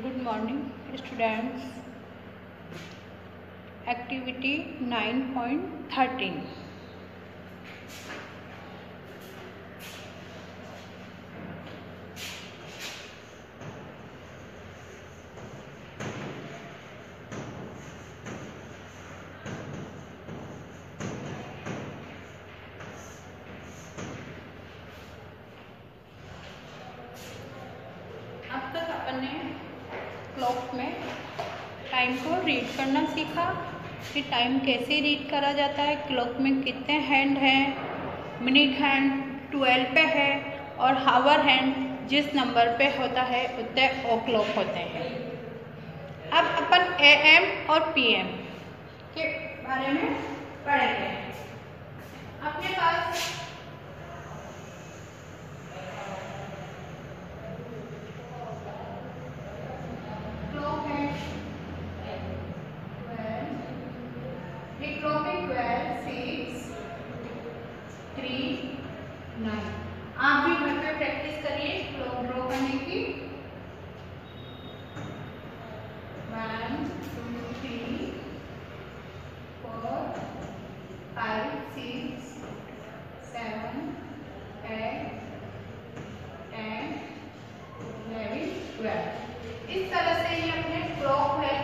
Good morning, students. Activity 9.13. अब तक अपन ने क्लॉक में टाइम को रीड करना सीखा कि टाइम कैसे रीड करा जाता है, क्लॉक में कितने हैंड हैं, मिनट हैंड 12 पे है और हावर हैंड जिस नंबर पे होता है उतने ओ क्लॉक होते हैं। अब अपन AM और PM के बारे में पढ़ेंगे। अपने पास आप भी घर पे प्रैक्टिस करिए क्लॉक ड्रॉ करने की। 1 2 3 4 5 6 7 8 10 11 12। इस तरह से ये अपने क्लॉक है।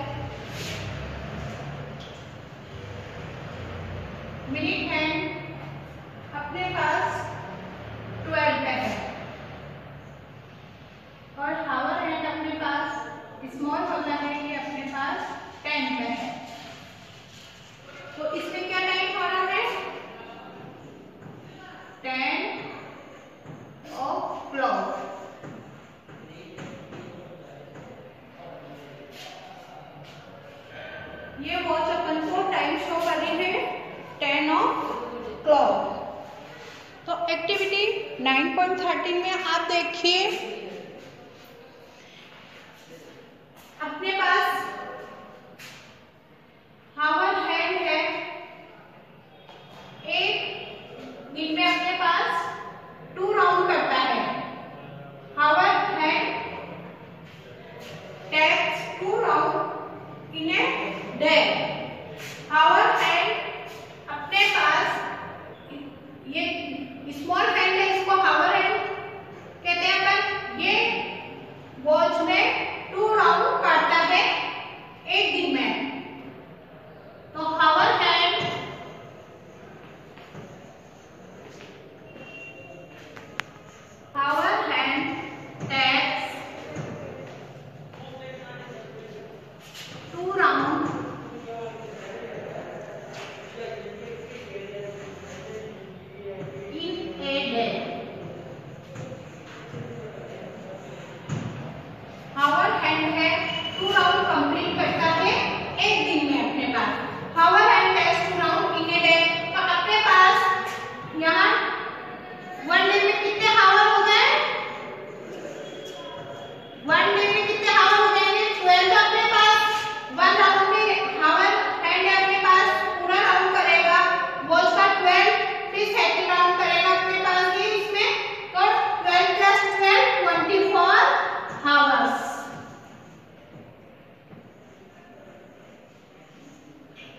मिनट हैंड अपने पास 12 पे है और हावर हैंड अपने पास स्मॉल होता है, ये अपने पास 10 पे है। तो इसमें क्या टाइम हो रहा है? 10 ऑफ क्लॉक। ये वॉच अपन को टाइम शो कर रही है 10 ऑफ क्लॉक। तो एक्टिविटी 9.13 में आप देखिए, अपने पास हावर हैंड है। एक दिन में अपने पास 2 राउंड करता है। Hour hand takes 2 round in a day. Hour hand अपने पास ये स्मॉल हैंड है, इसको हावर हैंड कहते हैं अपन। ये वॉच में 2 राउंड काटता है एक दिन में। तो हावर हैंड takes 2 राउंड हावर हैंड है 2 राउंड कंप्लीट करता है एक दिन में अपने पास। Hour hand takes 2 round in a day. तो अपने पास यहाँ 1 डे में कितने हावर हो गए? 1 डे में कितने हावर हो जाएंगे? 12। तो अपने पास 1 राउंड में हावर हैंड है अपने पास पूरा राउंड करेगा वॉच का 12, फिर सेकंड राउंड करेगा अपने पास ये इसमें। तो 12 + 12 24 hours।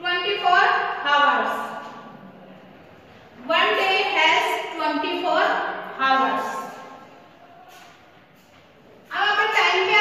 24 hours। 1 day has 24 hours। अब अपन टाइम पे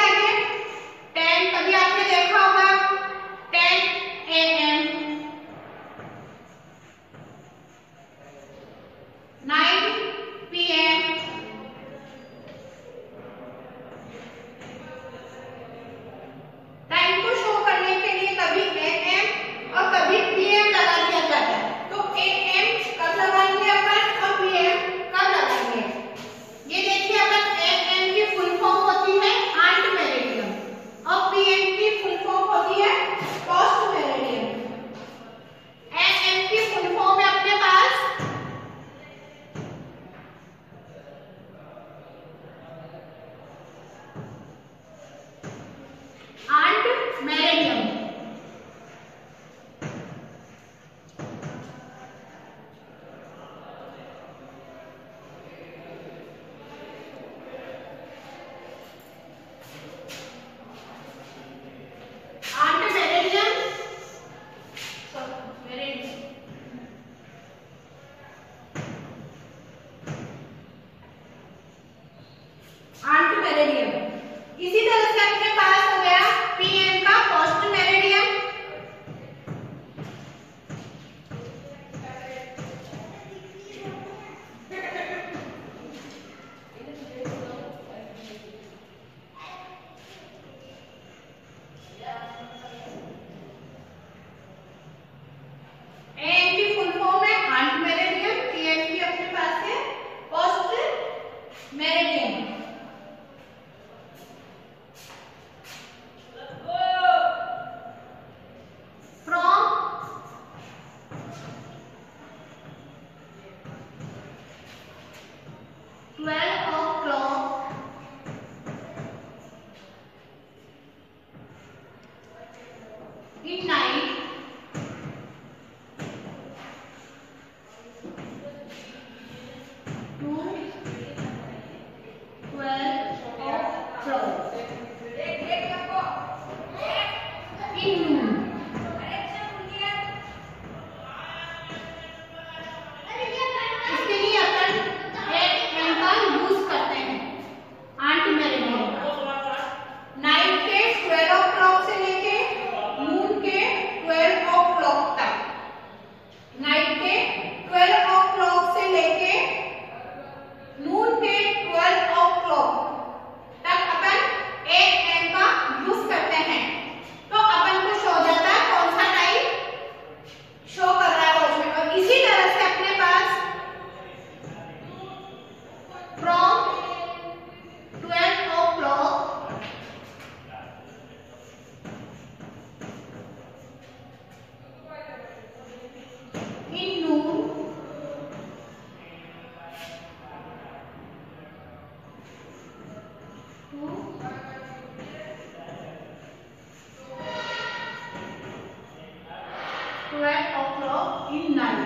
12 o'clock in night।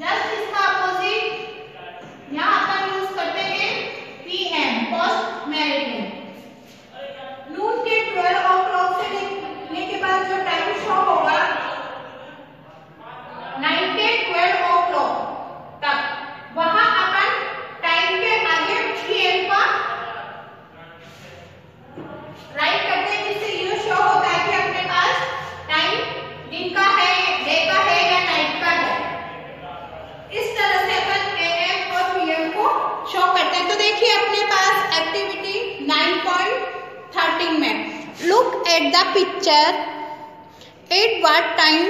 जस्ट इसका अपोजिट यहाँ अपन यूज करते हैं PM, पोस्ट मैरिटल। नून के 12 o'clock से लेने के बाद जो टाइम शो होगा नाइट के 12 o'clock तक, वहां अपन टाइम के आगे PM का राइट करते हैं, जिससे ये शो होता है कि अपने पास टाइम दिन का है, डे का है या नाइट का है। इस तरह से अपन AM और PM को शो करते हैं। तो देखिए अपने पास एक्टिविटी 9.13 में, look at the picture, at what time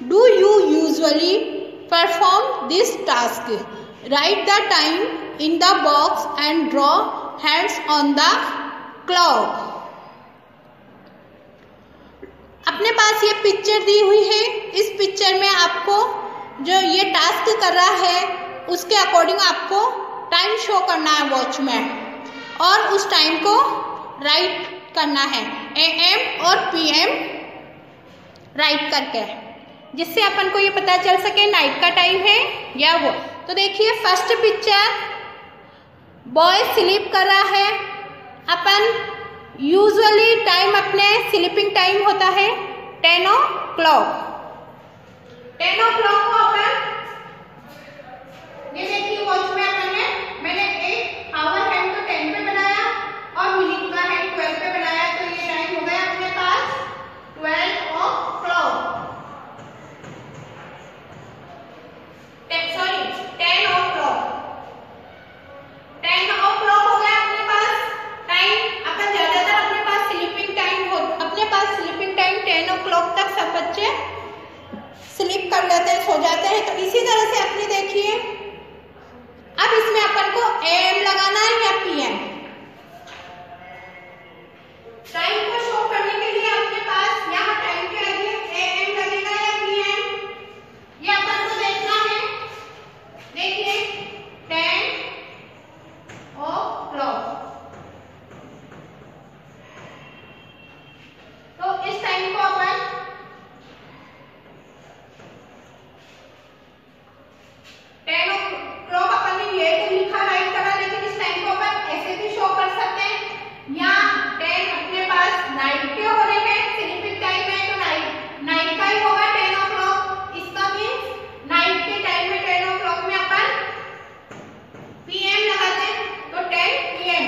do you usually perform this task? Write the time in the box and draw hands on the clock. अपने पास ये पिक्चर दी हुई है। इस पिक्चर में आपको जो ये टास्क कर रहा है उसके अकॉर्डिंग आपको टाइम शो करना है वॉच में, और उस टाइम को राइट करना है AM और PM राइट करके, जिससे अपन को ये पता चल सके नाइट का टाइम है या वो। तो देखिए फर्स्ट पिक्चर, बॉय स्लीप कर रहा है। अपन यूजुअली टाइम अपने स्लीपिंग टाइम होता है 10 o'clock। 10 o'clock को अपन ये देखिए वॉच में अपन ने, मैंने एक आवर हैंड तो 10 पे बनाया और मिनट का हैंड 12 पे बनाया, तो ये टाइम हो गया अपने पास 12 o'clock। 10 o'clock। 10 o'clock हो गया अपने पास टाइम। अपन ज्यादातर अपने पास स्लीपिंग टाइम 10 o'clock तक सब बच्चे स्लीप कर लेते हैं, सो जाते हैं। तो इसी तरह से अपनी देखिए, अब इसमें अपन को AM लगाना है या PM। टाइम को शो करने के लिए अपने पास यहाँ टाइम के आगे AM लगेगा या PM, ये अपन को देखना है। देखिए 10 o'clock, तो इस टाइम को अपन 10 o'clock अपन ने ये तो लिखा राइट करा, लेकिन इस टाइम को अपन ऐसे भी शो कर सकते हैं। यहाँ 10 अपने पास नाइट के हो रहे हैं, स्लीपिंग टाइम है तो नाइट का ही होगा 10 o'clock। इसका मीन्स नाइट के टाइम में 10 o'clock में अपन PM लगाते हैं, तो 10 PM।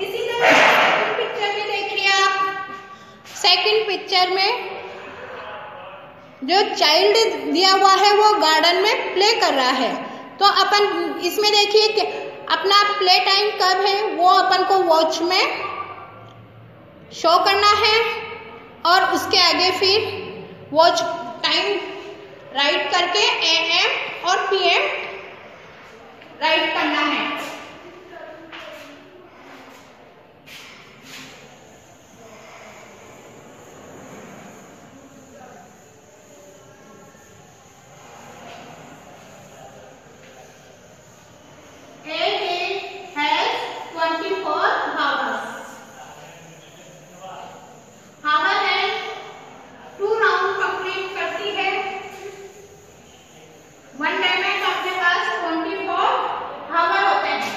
इसी तरह सेकंड पिक्चर में देखिए आप, सेकंड पिक्चर में जो चाइल्ड दिया हुआ है वो गार्डन में प्ले कर रहा है। तो अपन इसमें देखिए कि अपना प्ले टाइम कब है वो अपन को वॉच में शो करना है, और उसके आगे फिर वॉच टाइम राइट करके AM और PM राइट करना है। A day has 24 hours. Hour है 2 राउंड कंप्लीट करती है। वन टाइम में अपने पास 24 आवर होते हैं।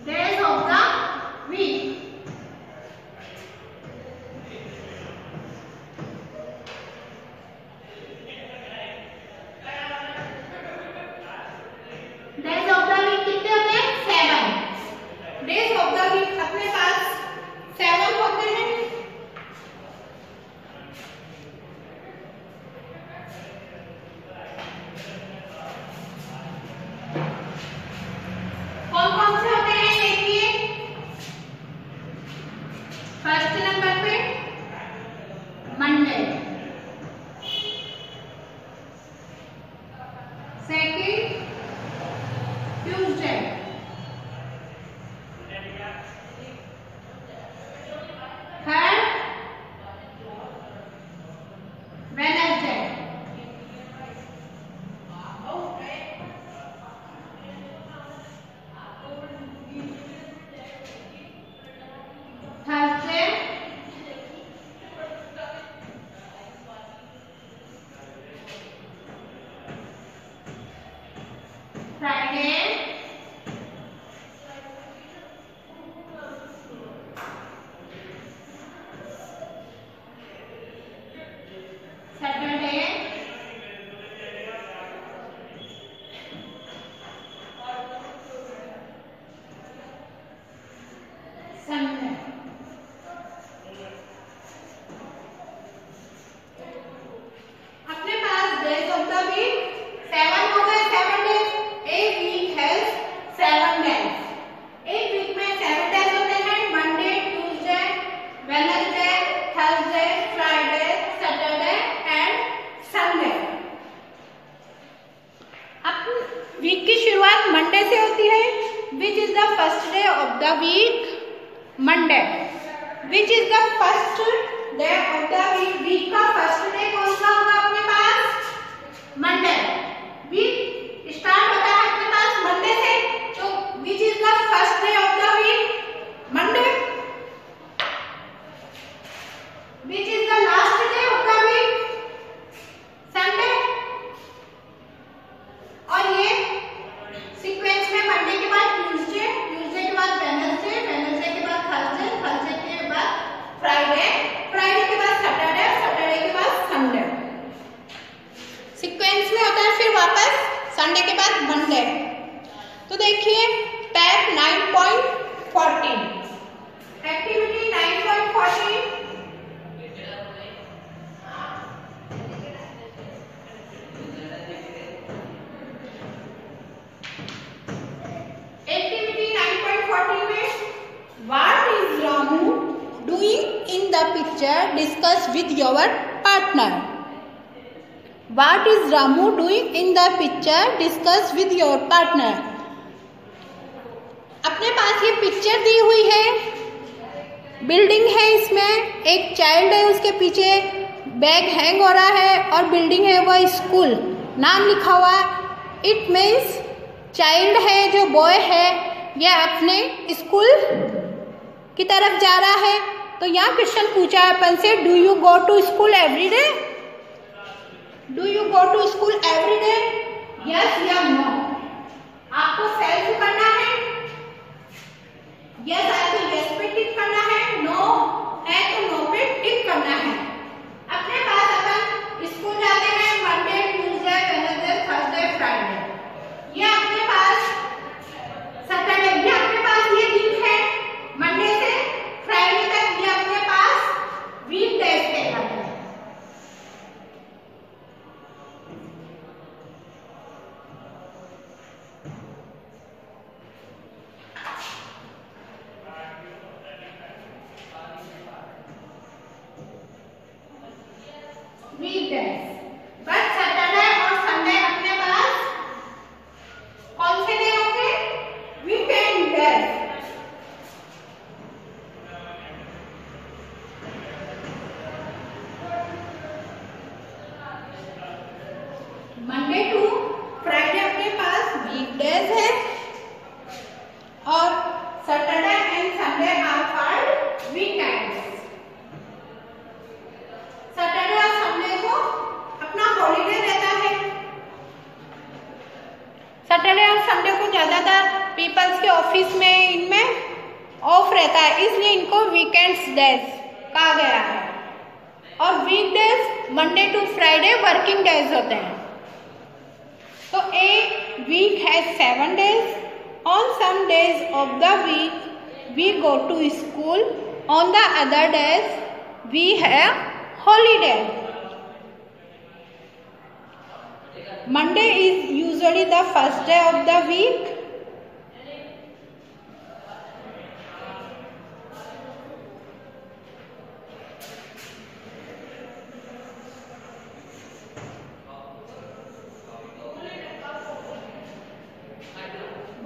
Days of the week. Days of the week कितने होते हैं? 7। Days of the week अपने पास 7 होते हैं। कौन कौन से होते हैं देखिए। फर्स्ट नंबर पे मंडे, सेकंड ट्यूसडे, वीक की शुरुआत मंडे से होती है। Which is the first day of the week? Monday. Which is the first day of the week? Week का फर्स्ट डे कौन सा होगा अपने पास? मंडे। वीक स्टार्ट होता है अपने पास मंडे से, तो which is the first day of the week? Monday. Which is the last day of the week? Sunday. और ये सीक्वेंस में मंडे के बाद ट्यूसडे, ट्यूसडे के बाद वेडनेसडे, वेडनेसडे के बाद थर्सडे, थर्सडे के बाद फ्राइडे, फ्राइडे के बाद सैटरडे, सैटरडे के बाद संडे। सीक्वेंस में होता है। फिर वापस संडे के बाद मंडे। तो देखिए टैब 9.14, एक्टिविटी 9.14। एक्टिविटी 9.14 में what is Ramu doing in the picture? Discuss with your partner. What is Ramu doing in the picture? Discuss with your partner. अपने पास ये पिक्चर दी हुई है, बिल्डिंग है, इसमें एक चाइल्ड है, उसके पीछे बैग हैंग हो रहा है और बिल्डिंग है वो स्कूल, नाम लिखा हुआ है। इट मीन्स चाइल्ड है जो बॉय है यह अपने स्कूल की तरफ जा रहा है। तो यहाँ क्वेश्चन पूछा है अपन से, do you go to school every day? Do you go to school every day? Yes या नो? आपको सेल्फ करना है। यस है तो यस पे टिक करना है, नो है तो नो पे टिक करना है। अपने पास अपन स्कूल जाते हैं Monday, Tuesday, Wednesday, Thursday, Friday. ये अपने पास सैटरडे, ये अपने पास ये दिन है मंडे से फ्राइडे तक, ये अपने पास वीक डेज के हैं। वीकडेज। बट सैटरडे और संडे अपने पास कौन से डे होंगे? Weekend days. Monday to Friday अपने पास वीकडेज है और Saturday and Sunday are called weekends. Saturday और संडे को अपना हॉलीडे रहता है। सैटरडे और संडे को ज्यादातर पीपल्स के ऑफिस में इनमें ऑफ रहता है, इसलिए इनको वीकेंड्स डेज कहा गया है। और weekdays Monday to Friday working days होते हैं। तो a week has 7 days. On some days of the week we go to school. On the other days we have holiday. Monday is usually the first day of the week.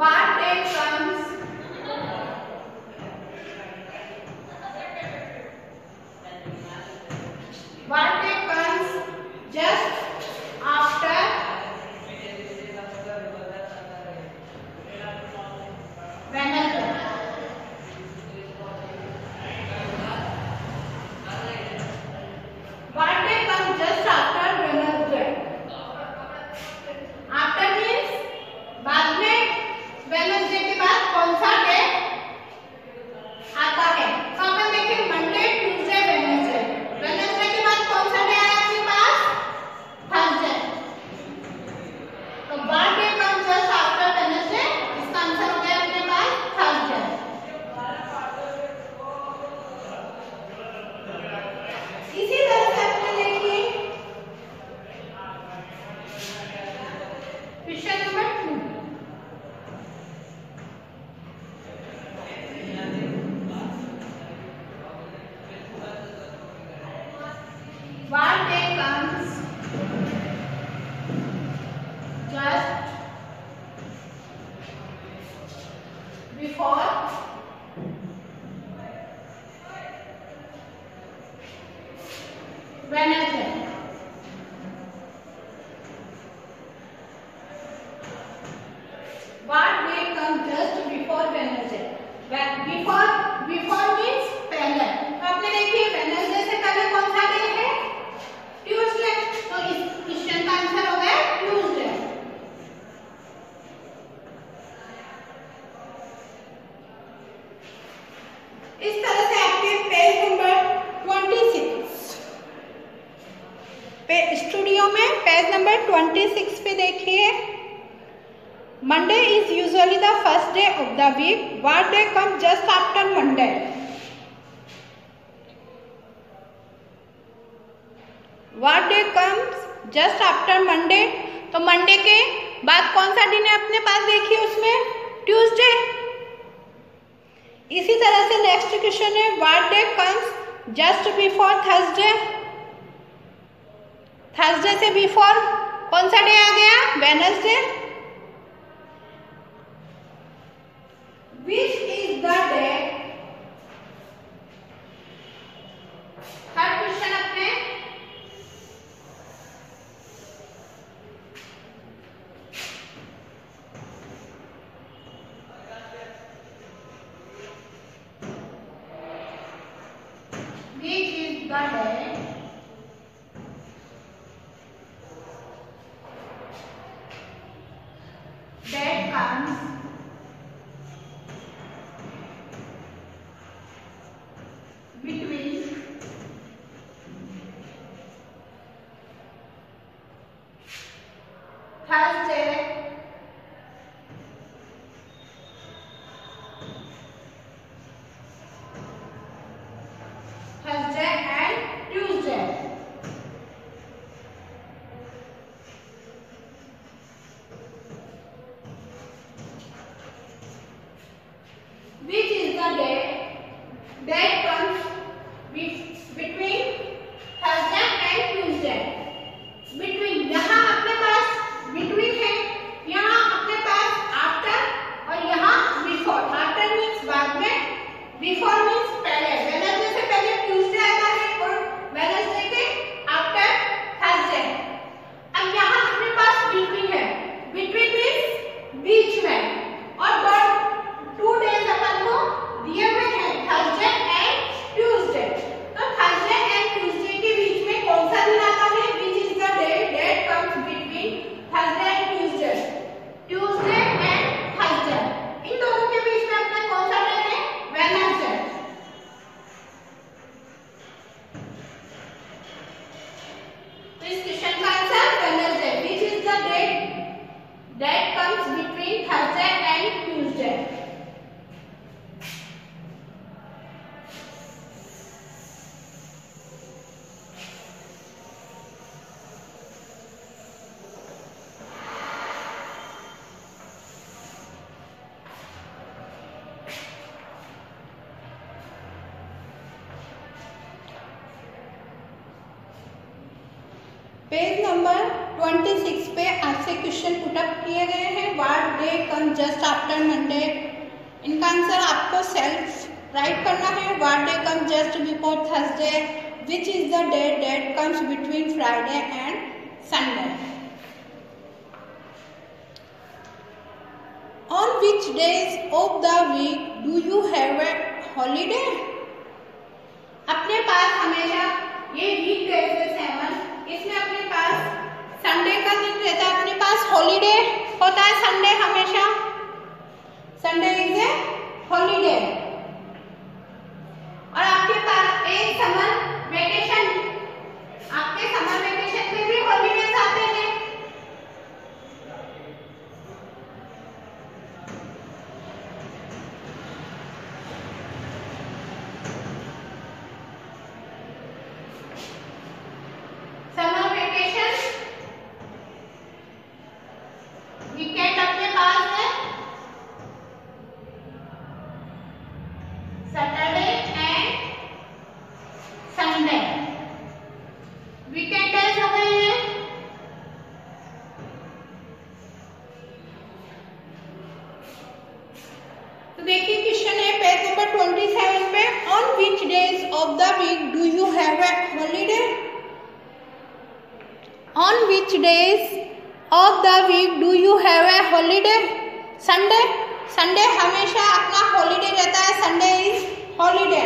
What day comes? What day comes just after before Wednesday. What day comes just before Wednesday? Before means पहले। तो आपने देखिए Wednesday से पहले कौन सा day है? Tuesday. तो इस क्वेश्चन का आंसर हो गया ट्यूसडे। इस तरह से आपके पेज नंबर 26 पे स्टूडियो में पेज नंबर 26 पे देखिए। Monday is usually the first day of the week. What day comes just after Monday? What day comes just after Monday? तो मंडे के बाद कौन सा दिन है अपने पास? देखिए उसमें ट्यूसडे। इसी तरह से नेक्स्ट क्वेश्चन है What day comes just before Thursday? Thursday से बिफोर कौन सा डे आ गया? Wednesday. Which is the day? Third question अपने Which is the day that comes between Thursday and Tuesday? Which is the day that comes between Thursday and Tuesday? Between, यहाँ अपने पास between है, यहाँ अपने पास after और यहाँ before। After means बाद में, before means पहले। वेडनेसडे से पहले ट्यूसडे आता है और वेडनेसडे के after थर्सडे। अब यहाँ अपने पास between है, between means बीच में, और टू डेज अपन को दिए हुए हैं थर्सडे एंड ट्यूसडे। तो थर्सडे एंड ट्यूसडे के बीच में कौन सा दिन आता है? Which is the day that comes between Thursday and Tuesday? Tuesday and Thursday, इन दोनों के बीच में अपना कौन सा डे है? वेडनेसडे। तो इस क्वेश्चन का answer Wednesday. Which is the day that comes between Thursday and Tuesday? Page number 26 पे आपसे क्वेश्चन पुटअप किए गए हैं। What day come just after Monday? इनका आंसर आपको सेल्फ राइट करना है। What day come just before Thursday? Which is the day that comes between Friday and Sunday? On which days of the week do you have a holiday? अपने पास हमेशा ये week days है 7, इसमें अपने पास Sunday का दिन रहता है, अपने पास हॉलीडे होता है संडे हमेशा। Sunday is a holiday. और आपके पास एक समर वेकेशन, आपके समर वेकेशन में भी हॉलीडेज आते हैं। समर वेकेशन वीकेंड अपने पास है। तो देखिए क्वेश्चन है पेज नंबर 27 पे, on which days of the week do you have a holiday? On which days of the week do you have a holiday? Sunday, Sunday हमेशा अपना हॉलीडे रहता है, Sunday is holiday.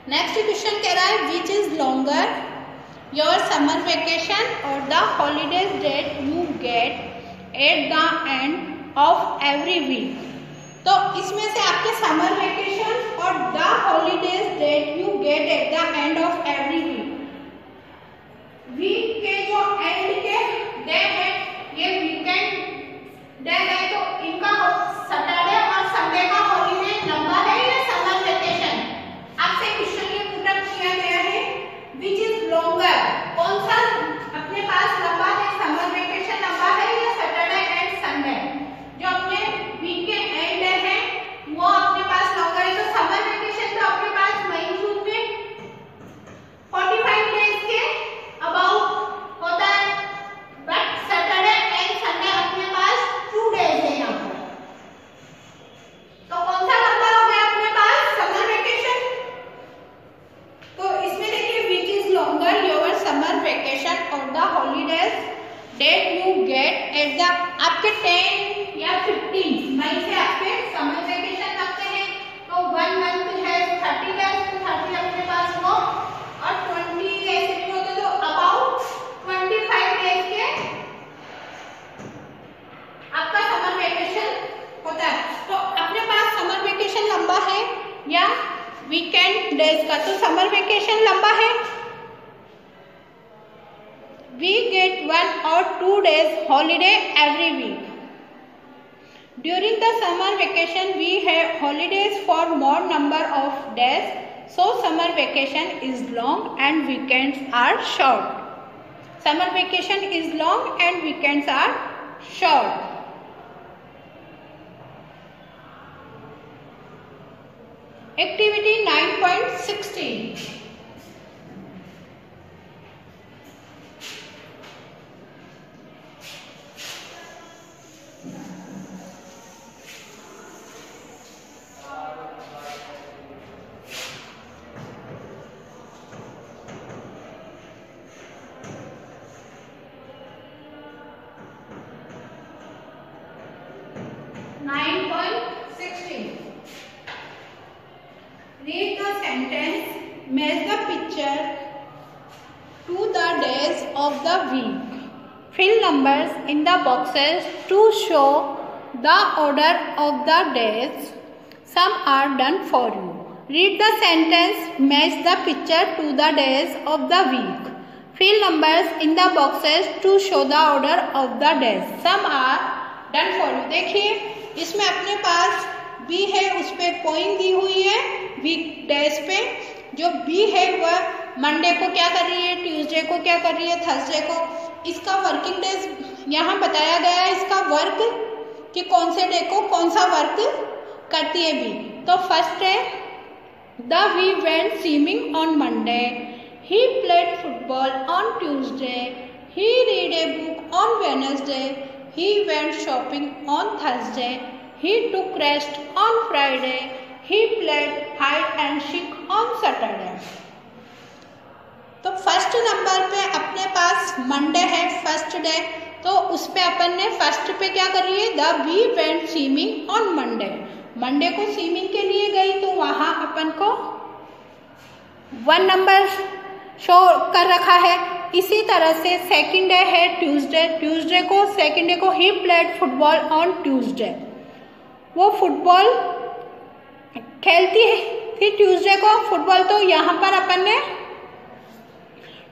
Next question कह रहा है which is longer, your summer vacation और the holidays that you get at the end of every week. तो इसमें से आपके समर वेकेशन और the holidays that you get at the end of every week, week के जो and के day है ये वीकेंड डे है, तो इनका सैटरडे और संडे का हॉलीडे लंबा है या समर वेकेशन? आपसे क्वेश्चन ये पूरा किया गया है, विच इज लॉन्गर, कौन सा अपने पास लंबा है, समर वेकेशन लंबा है या सैटरडे एंड संडे? जो अपने वीक के एंड है वो अपने पास लॉन्गर है, तो समर वेकेशन तो अपने पास मई जून में 45 डेज के अबाउट होता है, बट सैटरडे एंड संडे अपने पास 2 डेज है यहाँ पर। तो कौन सा लंबा हो गया अपने पास, समर वेकेशन। तो इसमें देखिए which is longer, your summer vacation और the holidays that you get at the, आपके 10 या 15 मई से आपके समर वेकेशन लगते हैं, तो 1 मंथ है 30 डेज, तो 30 अपने पास हो, और 20 ऐसे भी होते तो अबाउट 25 डेज के आपका समर वेकेशन होता है। तो अपने पास समर वेकेशन लंबा है या वीकेंड डेज का, तो समर वेकेशन लंबा है। We get 1 or 2 days holiday every week. During the summer vacation, we have holidays for more number of days. So summer vacation is long and weekends are short. Summer vacation is long and weekends are short. Activity 9.16. Read the sentence, match the picture to the days of the week. Fill numbers in the boxes to show the order of the days. Some are done for you. Read the sentence, match the picture to the days of the week. Fill numbers in the boxes to show the order of the days. Some are done for you. देखिए इसमें अपने पास B है, उस पे point दी हुई है week days पे। जो बी है वह मंडे को क्या कर रही है, ट्यूसडे को क्या कर रही है, थर्सडे को। इसका वर्किंग डेज यहाँ बताया गया है, इसका वर्क कि कौन से डे को कौन सा वर्क करती है बी। तो फर्स्ट है the we went swimming on Monday, he played football on Tuesday, he read a book on Wednesday, he went shopping on Thursday, he took rest on Friday, he played hide and seek on Saturday. तो first number पे अपने पास Monday है, first day, तो उस पे अपन ने first पे क्या करी है, the we went swimming on Monday. Monday को स्विमिंग के लिए गई तो वहां अपन को 1 नंबर शो कर रखा है। इसी तरह से सेकंड डे है ट्यूसडे, ट्यूसडे को सेकंड डे को ही प्लेड फुटबॉल ऑन ट्यूसडे, वो फुटबॉल खेलती थी ट्यूसडे को फुटबॉल, तो यहाँ पर अपन ने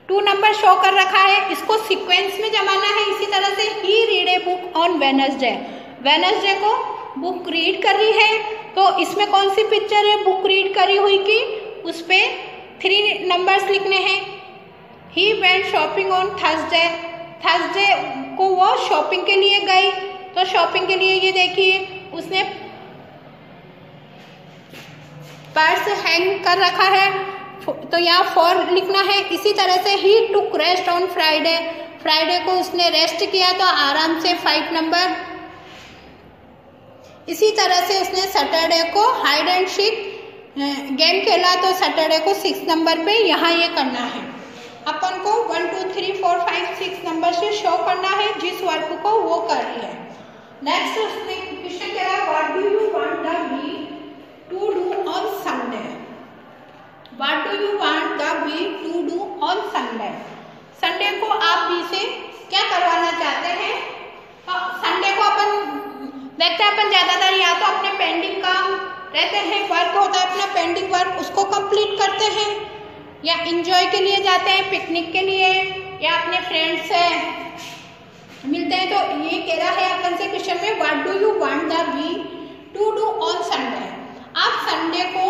2 नंबर शो कर रखा है, इसको सीक्वेंस में जमाना है। इसी तरह से ही read a book on Wednesday, Wednesday को बुक रीड कर रही है, तो इसमें कौन सी पिक्चर है बुक रीड करी हुई की, उस पे 3 नंबर्स लिखने हैं। He went shopping on Thursday, Thursday को वो शॉपिंग के लिए गई, तो शॉपिंग के लिए ये देखिए उसने पर्स हैंग कर रखा है, तो यहाँ 4 लिखना है। इसी तरह से ही टुक रेस्ट ऑन फ्राइडे, फ्राइडे को उसने रेस्ट किया, तो आराम से 5 नंबर इसी तरह से उसने सैटरडे को हाइड एंड सीक गेम खेला, तो सैटरडे को 6 नंबर पे यहाँ ये करना है। अपन को 1 2 3 4 5 6 नंबर से शो करना है जिस वर्क को वो कर रही है। नेक्स्ट उसने क्वेश्चन कह रहा है what do you want the B to do on Sunday. What do you want the B to do on Sunday. Sunday को आप बी से क्या करवाना चाहते हैं? संडे को अपन देखते हैं, अपन ज्यादातर या तो अपने पेंडिंग काम रहते हैं, वर्क होता है अपना पेंडिंग वर्क, उसको कंप्लीट करते हैं, या एंजॉय के लिए जाते हैं पिकनिक के लिए, या अपने फ्रेंड्स से मिलते हैं। तो ये कह रहा है अपन से क्वेश्चन में what do you want the B to do on Sunday. आप संडे को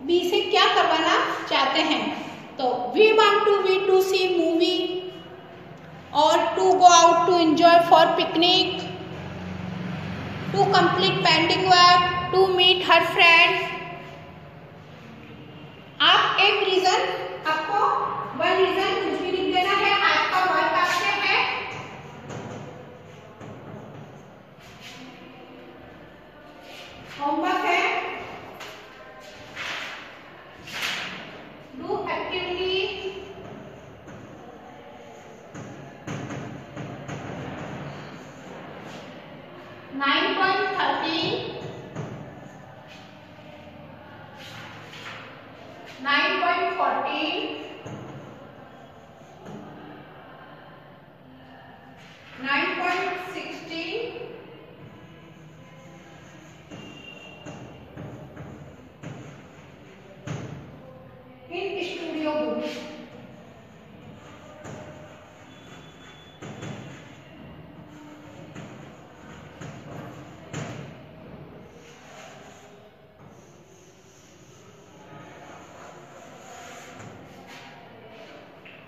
बी से क्या करवाना चाहते हैं? तो we want to B to see movie और to go out to enjoy for picnic, to complete pending work, to meet her friend. आप एक रीजन, आपको वन रीजन कुछ भी लिख देना है। आज का वर्क आपसे है होमवर्क है do activity 9.13 9.14 9.16 in studio books।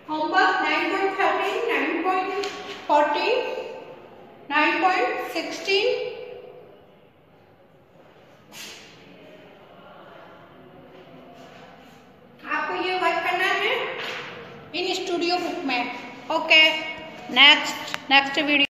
Homework 9.13 9.14 9.16 आपको ये वर्क करना है इन स्टूडियो बुक में। Okay, next video.